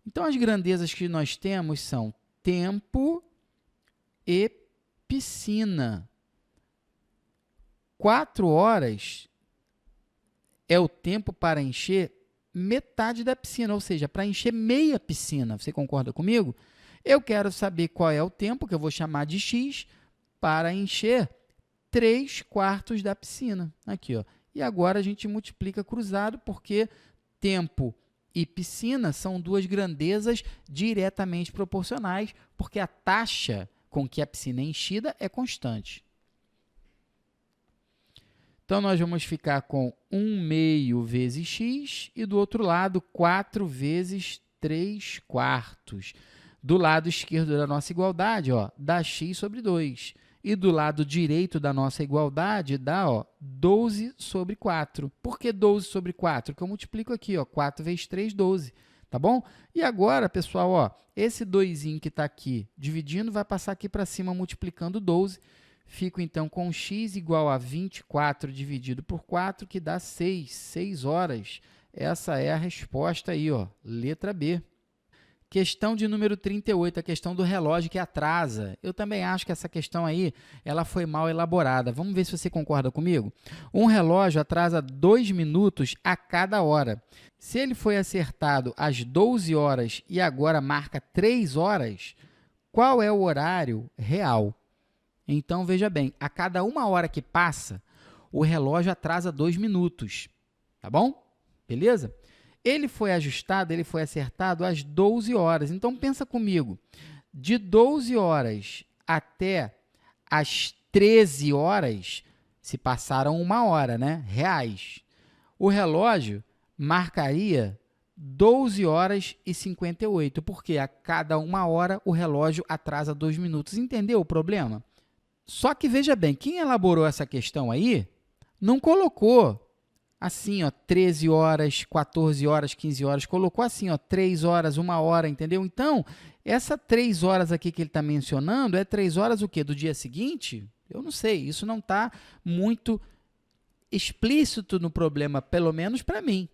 Então, as grandezas que nós temos são tempo e piscina. 4 horas é o tempo para encher metade da piscina, ou seja, para encher meia piscina. Você concorda comigo? Eu quero saber qual é o tempo, que eu vou chamar de x, para encher 3/4 da piscina. Aqui, ó. E agora a gente multiplica cruzado, porque tempo e piscina são 2 grandezas diretamente proporcionais, porque a taxa com que a piscina é enchida é constante. Então, nós vamos ficar com 1/2 vezes x e, do outro lado, 4 vezes 3/4. Do lado esquerdo da nossa igualdade, dá x sobre 2. E do lado direito da nossa igualdade, dá 12 sobre 4. Por que 12 sobre 4? Porque eu multiplico aqui, 4 vezes 3, 12. Tá bom? E agora, pessoal, esse 2 que está aqui dividindo vai passar aqui para cima multiplicando 12. Fico, então, com x igual a 24 dividido por 4, que dá 6 horas. Essa é a resposta aí, letra B. Questão de número 38, a questão do relógio que atrasa. Eu também acho que essa questão aí, ela foi mal elaborada. Vamos ver se você concorda comigo? Um relógio atrasa 2 minutos a cada hora. Se ele foi acertado às 12 horas e agora marca 3 horas, qual é o horário real? Então, veja bem, a cada 1 hora que passa, o relógio atrasa 2 minutos. Tá bom? Beleza? Ele foi ajustado, ele foi acertado às 12 horas. Então, pensa comigo, de 12 horas até às 13 horas, se passaram 1 hora, né? Reais. O relógio marcaria 12 horas e 58, porque a cada 1 hora o relógio atrasa 2 minutos. Entendeu o problema? Só que, veja bem, quem elaborou essa questão aí não colocou assim, ó, 13 horas, 14 horas, 15 horas, colocou assim, ó, 3 horas, 1 hora, entendeu? Então, essa 3 horas aqui que ele está mencionando é 3 horas o quê? Do dia seguinte? Eu não sei, isso não está muito explícito no problema, pelo menos para mim.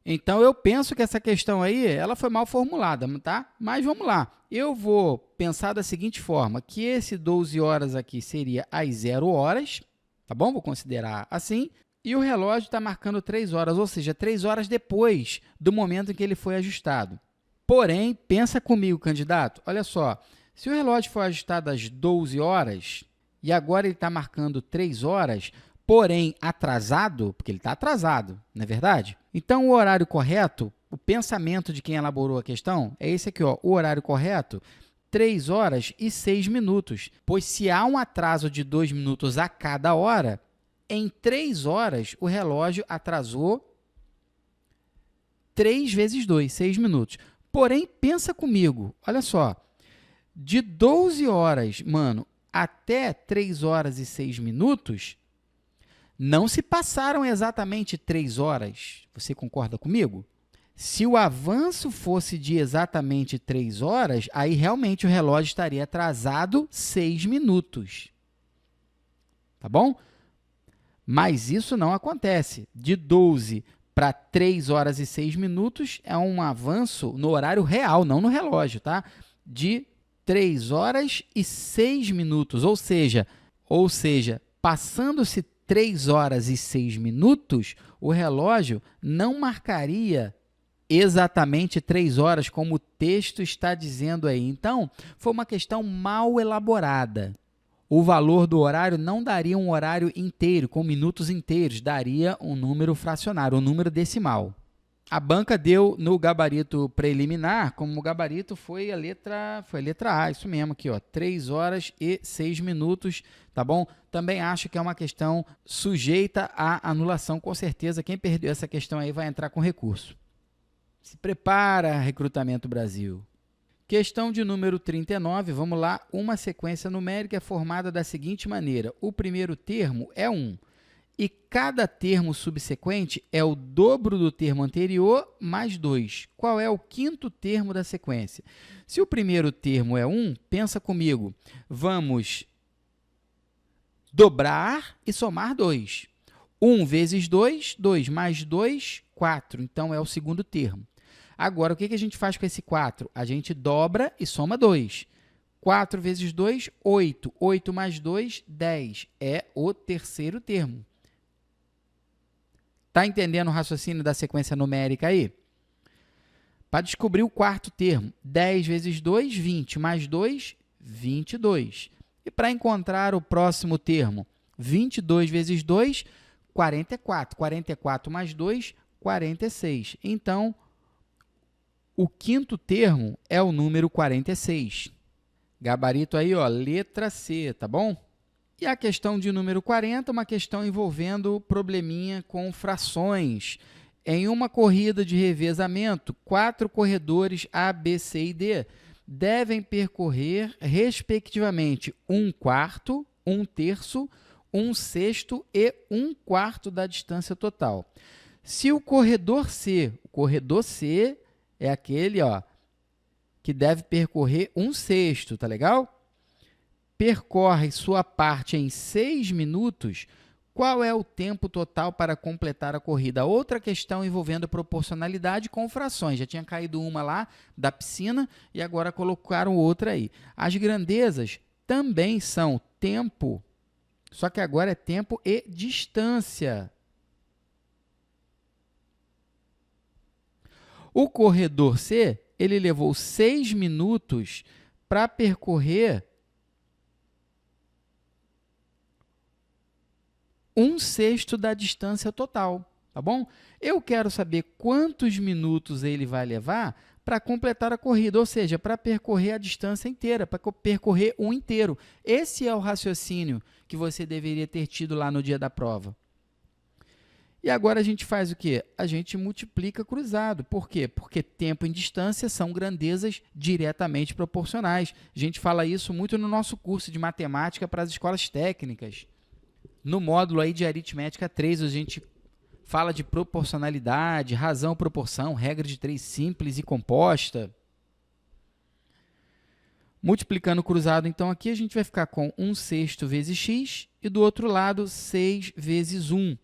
Então, eu penso que essa questão aí, ela foi mal formulada, tá? Mas vamos lá. Eu vou pensar da seguinte forma, que esse 12 horas aqui seria às 0 horas, tá bom? Vou considerar assim. E o relógio está marcando 3 horas, ou seja, 3 horas depois do momento em que ele foi ajustado. Porém, pensa comigo, candidato, olha só, se o relógio foi ajustado às 12 horas e agora ele está marcando 3 horas, porém atrasado, porque ele está atrasado, não é verdade? Então, o horário correto, o pensamento de quem elaborou a questão é esse aqui, ó, o horário correto, 3 horas e 6 minutos, pois se há um atraso de 2 minutos a cada hora, em 3 horas, o relógio atrasou 3 vezes 2, 6 minutos. Porém, pensa comigo, olha só, de 12 horas, mano, até 3 horas e 6 minutos, não se passaram exatamente 3 horas. Você concorda comigo? Se o avanço fosse de exatamente 3 horas, aí realmente o relógio estaria atrasado 6 minutos. Tá bom? Mas isso não acontece. De 12 para 3 horas e 6 minutos é um avanço no horário real, não no relógio, tá? De 3 horas e 6 minutos, ou seja, passando-se 3 horas e 6 minutos, o relógio não marcaria exatamente 3 horas, como o texto está dizendo aí. Então, foi uma questão mal elaborada. O valor do horário não daria um horário inteiro, com minutos inteiros, daria um número fracionário, um número decimal. A banca deu no gabarito preliminar, como o gabarito foi a letra A, isso mesmo aqui, ó, 3 horas e 6 minutos, tá bom? Também acho que é uma questão sujeita à anulação, com certeza. Quem perdeu essa questão aí vai entrar com recurso. Se prepara, Recrutamento Brasil. Questão de número 39, vamos lá. Uma sequência numérica é formada da seguinte maneira. O primeiro termo é 1 e cada termo subsequente é o dobro do termo anterior mais 2. Qual é o quinto termo da sequência? Se o primeiro termo é 1, pensa comigo, vamos dobrar e somar 2. 1 vezes 2, 2 mais 2, 4. Então, é o segundo termo. Agora, o que a gente faz com esse 4? A gente dobra e soma 2. 4 vezes 2, 8. 8 mais 2, 10. É o terceiro termo. Está entendendo o raciocínio da sequência numérica aí? Para descobrir o quarto termo, 10 vezes 2, 20. Mais 2, 22. E para encontrar o próximo termo, 22 vezes 2, 44. 44 mais 2, 46. Então, o quinto termo é o número 46. Gabarito aí, ó, letra C, tá bom? E a questão de número 40, uma questão envolvendo probleminha com frações. Em uma corrida de revezamento, 4 corredores A, B, C e D devem percorrer, respectivamente, 1/4, 1/3, 1/6 e 1/4 da distância total. Se o corredor C é aquele, ó, que deve percorrer 1/6, tá legal? Percorre sua parte em 6 minutos, Qual é o tempo total para completar a corrida? Outra questão envolvendo proporcionalidade com frações. Já tinha caído uma lá da piscina e agora colocaram outra aí. As grandezas também são tempo, só que agora é tempo e distância. O corredor C, ele levou 6 minutos para percorrer 1/6 da distância total, tá bom? Eu quero saber quantos minutos ele vai levar para completar a corrida, ou seja, para percorrer a distância inteira, para percorrer um inteiro. Esse é o raciocínio que você deveria ter tido lá no dia da prova. E agora a gente faz o quê? A gente multiplica cruzado. Por quê? Porque tempo e distância são grandezas diretamente proporcionais. A gente fala isso muito no nosso curso de matemática para as escolas técnicas. No módulo aí de aritmética 3, a gente fala de proporcionalidade, razão, proporção, regra de 3 simples e composta. Multiplicando cruzado, então, aqui a gente vai ficar com 1/6 vezes x e do outro lado 6 vezes 1.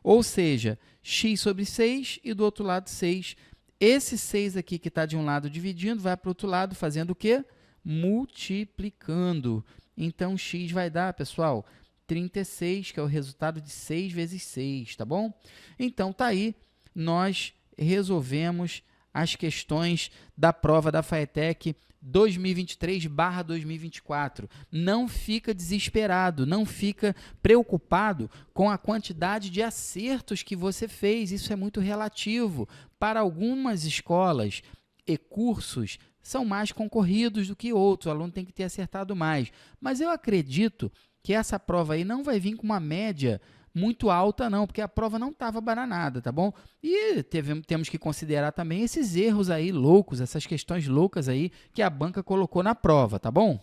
Ou seja, x sobre 6 e do outro lado 6. Esse 6 aqui que está de um lado dividindo, vai para o outro lado fazendo o quê? Multiplicando. Então, x vai dar, pessoal, 36, que é o resultado de 6 vezes 6, tá bom? Então, tá aí, nós resolvemos as questões da prova da FATEC 2023/2024. Não fica desesperado, não fica preocupado com a quantidade de acertos que você fez. Isso é muito relativo. Para algumas escolas e cursos, são mais concorridos do que outros. O aluno tem que ter acertado mais. Mas eu acredito que essa prova aí não vai vir com uma média muito alta não, porque a prova não estava bananada, tá bom? E temos que considerar também esses erros aí loucos, essas questões loucas aí que a banca colocou na prova, tá bom?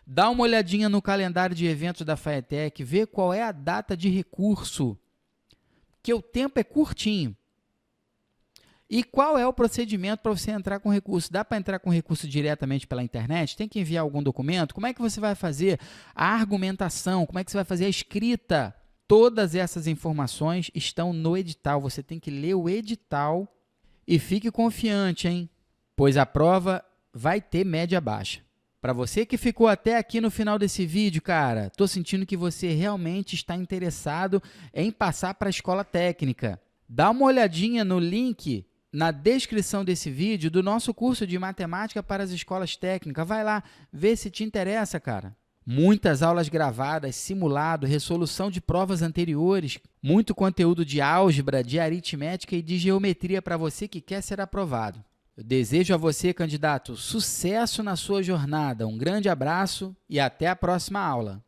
Dá uma olhadinha no calendário de eventos da FATEC, vê qual é a data de recurso, que o tempo é curtinho. E qual é o procedimento para você entrar com recurso? Dá para entrar com recurso diretamente pela internet? Tem que enviar algum documento? Como é que você vai fazer a argumentação? Como é que você vai fazer a escrita? Todas essas informações estão no edital. Você tem que ler o edital e fique confiante, hein? Pois a prova vai ter média baixa. Para você que ficou até aqui no final desse vídeo, cara, estou sentindo que você realmente está interessado em passar para a escola técnica. Dá uma olhadinha no link na descrição desse vídeo do nosso curso de matemática para as escolas técnicas. Vai lá, vê se te interessa, cara. Muitas aulas gravadas, simulado, resolução de provas anteriores, muito conteúdo de álgebra, de aritmética e de geometria para você que quer ser aprovado. Eu desejo a você, candidato, sucesso na sua jornada. Um grande abraço e até a próxima aula.